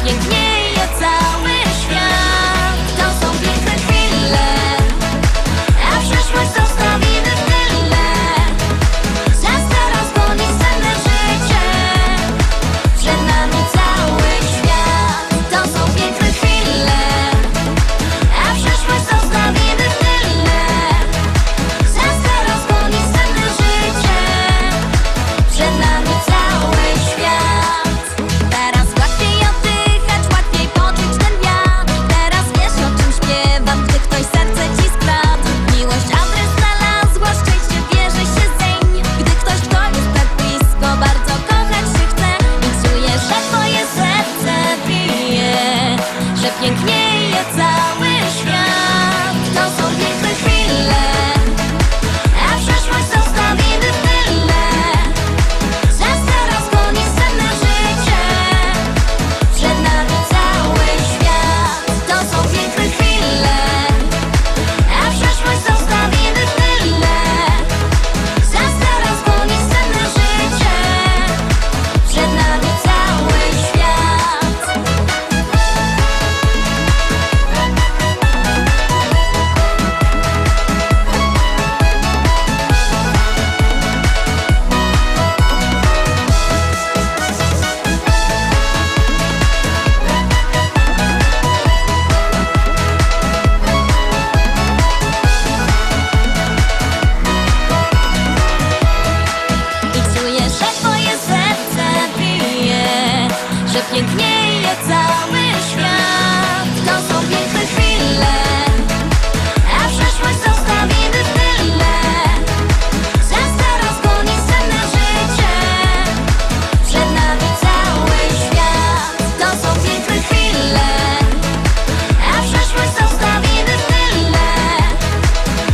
pięknieje cały świat. To są piękne chwile, a przyszłość zostawimy w tyle. Czas teraz goni senne życie, przed nami cały świat. To są piękne chwile, a przyszłość zostawimy w tyle. Czas teraz goni senne życie, przed nami cały świat. Teraz łatwiej oddychać, łatwiej poczuć ten wiatr. Teraz wiesz, o czym śpiewam, gdy ktoś serce ci skradł. Miłość adres znalazła, szczęście bierze się zeń. Gdy ktoś, kto jest tak blisko, bardzo kochać się chce. I czuję, że twoje serce bije, że pięknieje cały świat. To są piękne chwile, a przyszłość zostawimy w tyle. Czas teraz goni senne życie, przed nami cały świat. To są piękne chwile, a przyszłość zostawimy w tyle. Czas teraz goni senne życie, przed nami cały świat. I czuję, że twoje serce bije, że pięknieje cały świat. To są piękne chwile, a przyszłość zostawimy w tyle. Czas teraz goni senne życie, przed nami cały świat. To są piękne chwile, a przyszłość zostawimy w tyle.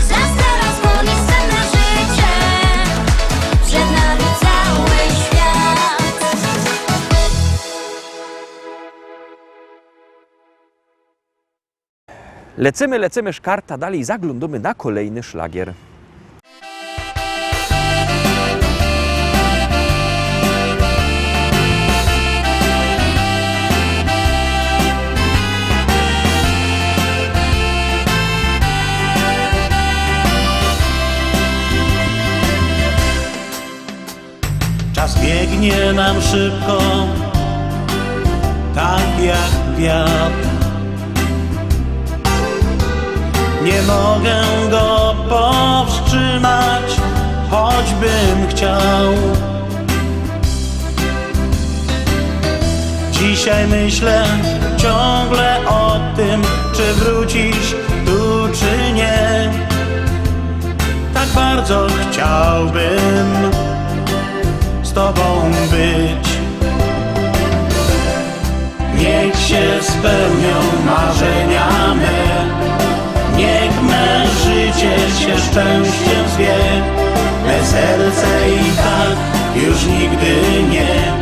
Czas teraz goni senne życie, przed nami cały świat. Lecimy szkarta dalej, zaglądamy na kolejny szlagier. Czas biegnie nam szybko, tak jak wiatr. Nie mogę go powstrzymać, choćbym chciał. Dzisiaj myślę ciągle o tym, czy wrócisz tu, czy nie. Tak bardzo chciałbym z tobą być. Niech się spełnią marzenia me, niech me życie się szczęściem zwie. Me serce i tak już nigdy nie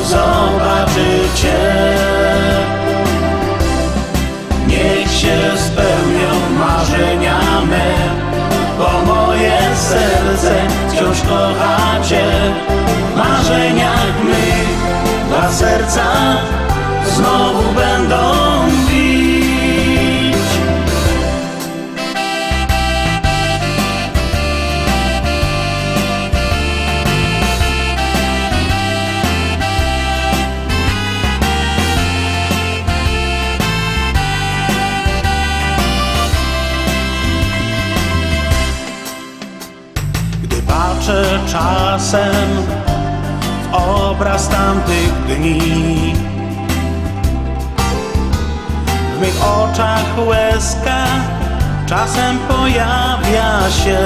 zobaczy cię. Niech się spełnią marzenia me, bo moje serce wciąż kocha cię. W marzeniach mych dwa serca znowu będą bić. Gdy patrzę czasem w obraz tamtych dni, w mych oczach łezka czasem pojawia się.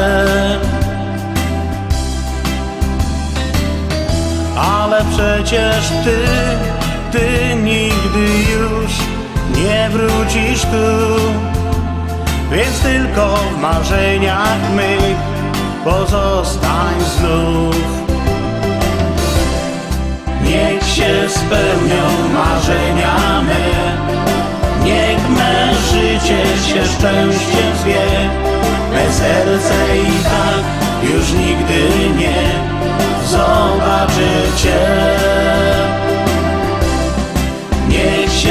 Ale przecież ty nigdy już nie wrócisz tu. Więc tylko w marzeniach mych pozostań znów. Niech się spełnią marzenia me, niech me życie się szczęściem zwie. Me serce i tak już nigdy nie zobaczy cię. Niech się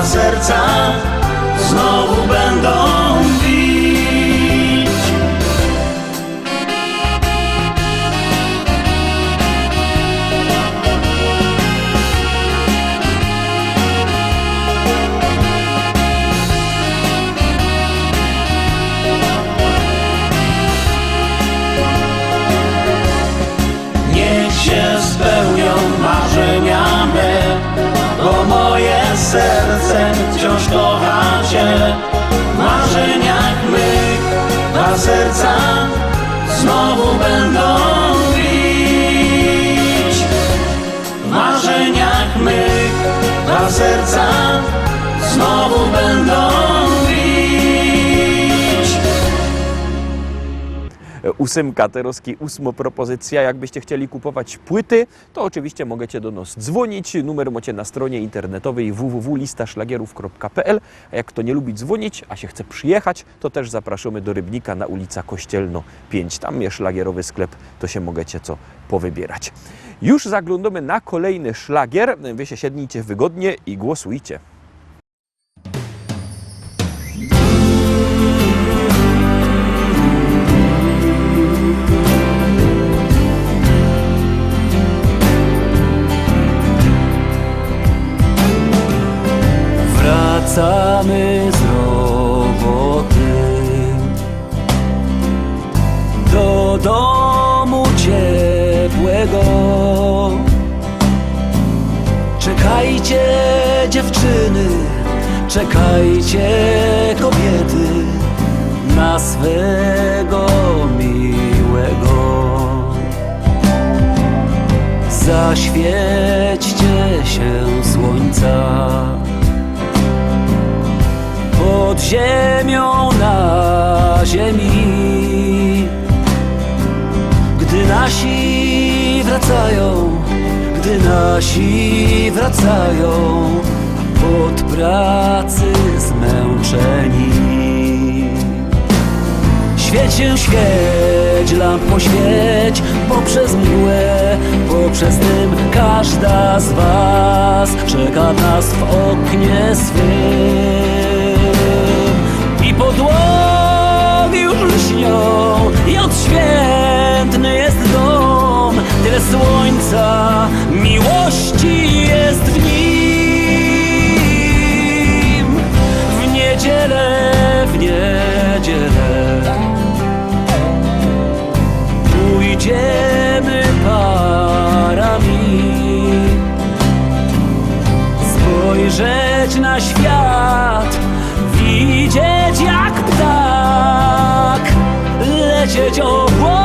a serca znowu będą bić. Niech się spełnią marzenia me, bo moje serce wciąż kocha Cię. W marzeniach mych dwa serca znowu będą bić. W marzeniach mych dwa serca znowu będą bić. Ósemka, teroski 8 propozycja. Jakbyście chcieli kupować płyty, to oczywiście możecie do nas dzwonić. Numer macie na stronie internetowej www.listaszlagierów.pl. A jak kto nie lubi dzwonić, a się chce przyjechać, to też zapraszamy do Rybnika na ulica Kościelno 5. Tam jest szlagierowy sklep, to się możecie co powybierać. Już zaglądamy na kolejny szlagier. Wy się siednijcie wygodnie i głosujcie. Wracamy z roboty do domu ciepłego. Czekajcie dziewczyny, czekajcie kobiety na swego miłego. Zaświećcie się słońca pod ziemią na ziemi. Gdy nasi wracają od pracy zmęczeni. Świeć się, świeć, lampo świeć poprzez mgłę, poprzez dym. Każda z was czeka nas w oknie swym. I podłogi już lśnią i odświętny jest dom. Tyle słońca, miłości jest w nim. W niedzielę pójdziemy parami, spojrzeć na świat, widzieć jak ptak, lecieć obłokami.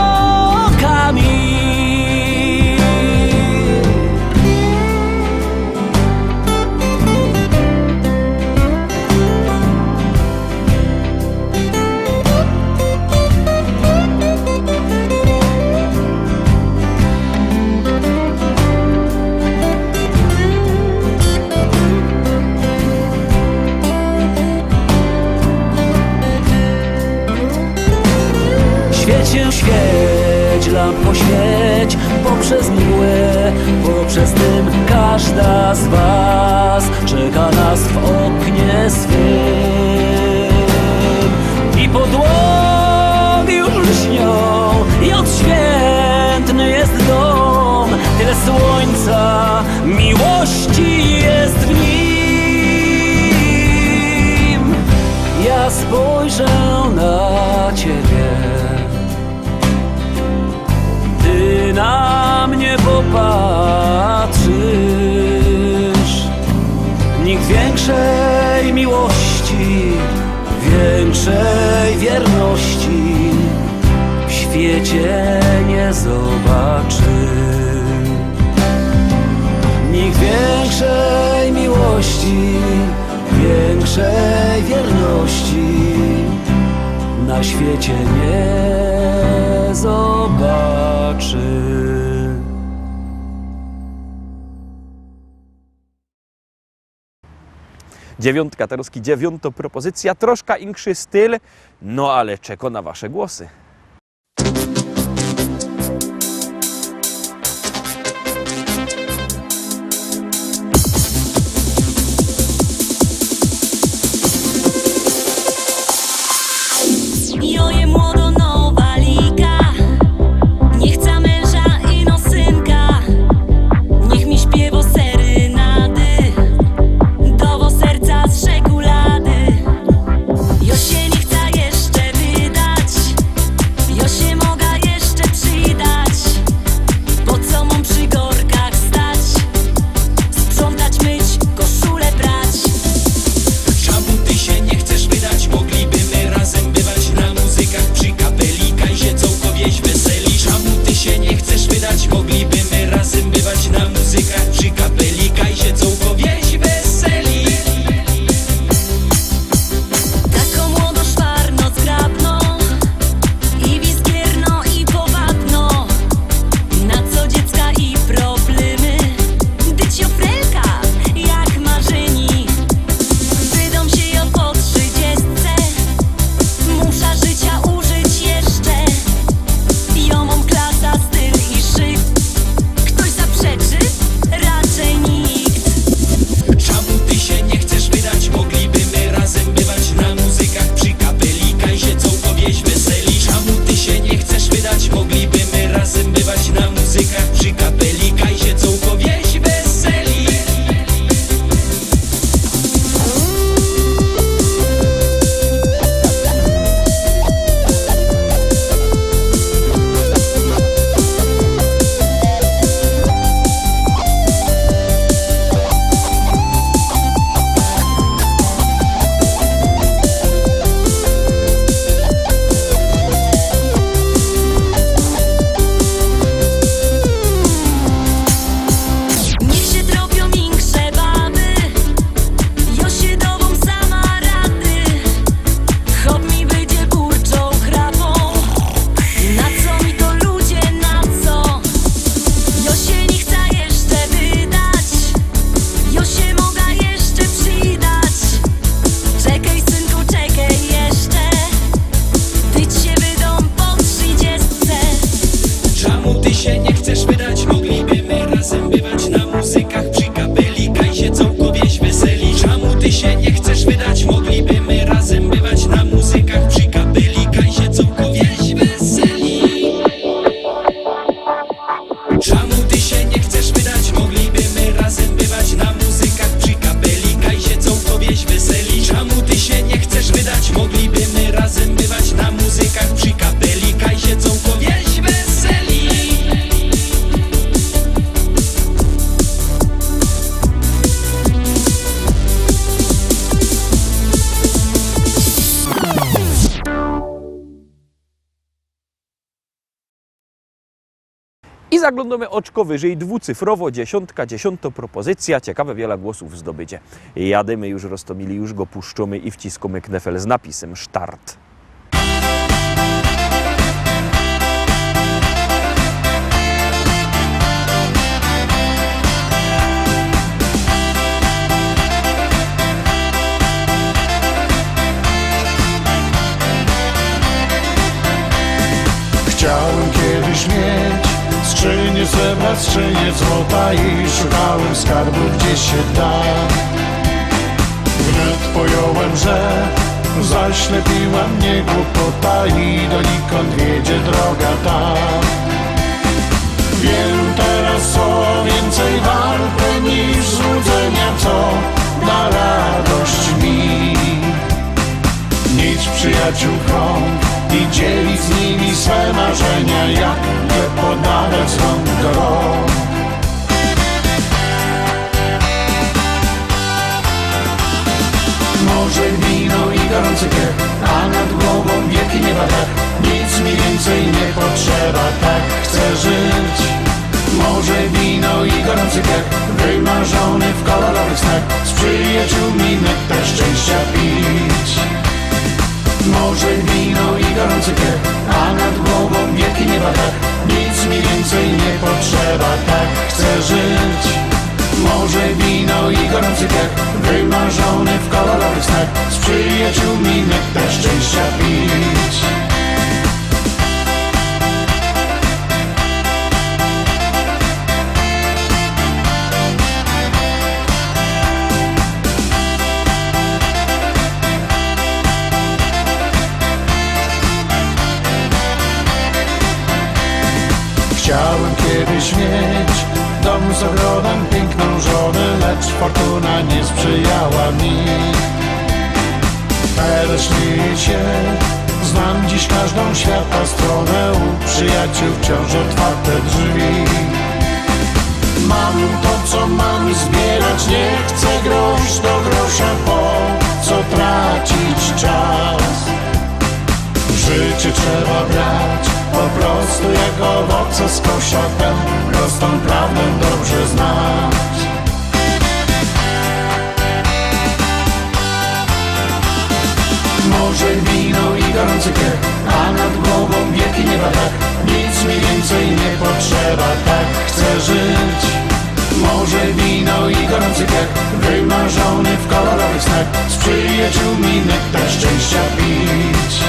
Świeć, lampo świeć poprzez mgłę, poprzez dym. Każda z was czeka nas w oknie swym. I podłogi już lśnią i odświętny jest dom. Tyle słońca, miłości jest w nim. Ja spojrzę na ciebie, ty na mnie popatrzysz. Nikt większej miłości, większej wierności w świecie nie zobaczy. Nikt większej miłości, większej wierności na świecie nie zobaczy. Dziewiątka, teroski 9 propozycja, troszkę inszy styl, no ale czeko na wasze głosy. Joje młodo nowa liga, nie chcę męża i no synka. Niech mi śpiewo serynady, dowo serca z czekolady. Jo się nie chce jeszcze wydać, jo się mogę jeszcze przydać. Po co mam przy gorkach stać, sprzątać, myć, koszulę prać. Czemu ty się nie chcesz wydać? Mogliby my razem bywać na muzykach przy kapelika i się całkowieś weseli. Czemu ty się nie chcesz wydać? Mogliby my razem bywać na muzykach przy kapelika i się całkowieś weseli. Tako młodo szwarno, zgrabno i wizgierno i powabno. Na co dziecka i problemy, dycio frelka jak marzeni. Wydom się jo po 30, musza życia użyć jeszcze. Jo mam klasa, styl i szyk, ktoś zaprzeczy? Raczej nikt. Czemu ty się nie chcesz wydać? Mogliby my razem bywać na muzykach przy kapelika i się całkowieś weseli. Czemu ty się nie chcesz wydać? Mogliby my razem bywać na muzykach przy kapelika i się całkowieś weseli. Niech się tropią większe baby, jo się dową sama rady. Chop mi będzie burczą, chrapą, na co mi to ludzie, na co? Jo się nie chce jeszcze wydać, jo się mogę jeszcze przydać. Czekaj synku, czekaj jeszcze, tyć się wydom po 30. Czemu ty się nie chcesz wydać? Mogliby my razem bywać na muzykach przy kapelika i się całkowieś weseli. Czemu ty się nie chcesz wydać? Mogliby my razem bywać na muzykach przy kapelika i się całkowieś weseli. Czemu ty się nie chcesz wydać? Mogliby my razem bywać na muzykach przy kapelika i się całkowieś weseli. Czemu ty się nie chcesz wydać? Mogliby my razem bywać na muzykach przy kapelika i się całkowieś weseli. I zaglądamy oczko wyżej, dwucyfrowo, dziesiąta propozycja, ciekawe wiele głosów zdobycie. Jadymy już Roztomili, już go puszczamy i wciskamy knefel z napisem start. Chciałem kiedyś mieć skrzynię srebra, skrzynię złota i szukałem skarbu gdzie się da. Wnet pojąłem, że zaślepiła mnie głupota i donikąd wiedzie droga ta. Wiem teraz, co więcej warte niż złudzenia, co da radość mi. Mieć przyjaciół krąg i dzielić z nimi swe marzenia, jak je podawać z rąk do rąk. Może wino i gorący piech, a nad głową wielki nieba dach. Nic mi więcej nie potrzeba, tak chcę żyć. Może wino i gorący piech, wymarzony w kolorowych snach, z przyjaciółmi nektar szczęścia pić. Może wino i gorący piech, a nad głową wielki nieba dach. Nic mi więcej nie potrzeba, tak chcę żyć. Może wino i gorący piech, wymarzony w kolorowych snach, z przyjaciółmi nektar szczęścia pić. Chciałem kiedyś mieć dom z ogrodem, piękną żonę, lecz fortuna nie sprzyjała mi. Ale śmieję się, znam dziś każdą świata stronę, u przyjaciół wciąż otwarte drzwi. Mam to, co mam, zbierać nie chcę, grosz do grosza, po co tracić czas? Życie trzeba brać po prostu jak owoce z kosza, tę prostą prawdę dobrze znać. Morze, wino i gorący piech, a nad głową wielki nieba dach. Nic mi więcej nie potrzeba, tak chcę żyć. Morze, wino i gorący piech, wymarzony w kolorowych snach, z przyjaciółmi nektar szczęścia pić.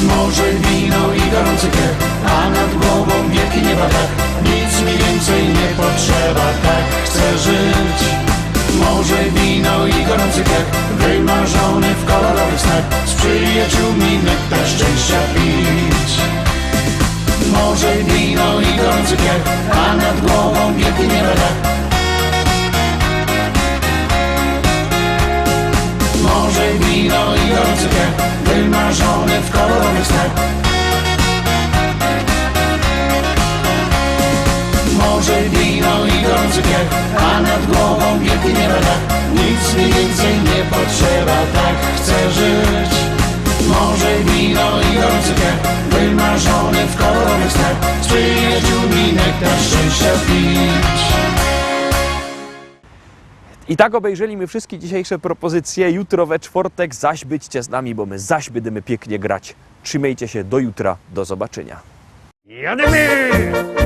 Morze, wino i gorący piech, a nad głową wielki nieba dach. Nic mi więcej nie potrzeba, tak chcę żyć. Morze, wino i gorący piech, wymarzony w kolorowych snach, z przyjaciółmi nektar szczęścia pić. Morze, wino i gorący piech, a nad głową wielki nieba dach. Morze, wino i gorący piech, wymarzony w kolorowych snach. Morze, wino i gorący piech, a nad głową wielki nieba dach. Nic mi więcej nie potrzeba, tak chcę żyć. Morze, wino i gorący piech, wymarzony w kolorowych snach, z przyjaciółmi nektar szczęścia pić. I tak obejrzeliśmy wszystkie dzisiejsze propozycje. Jutro we czwartek zaś byćcie z nami, bo my zaś będziemy pięknie grać. Trzymajcie się, do jutra, do zobaczenia. Jademy!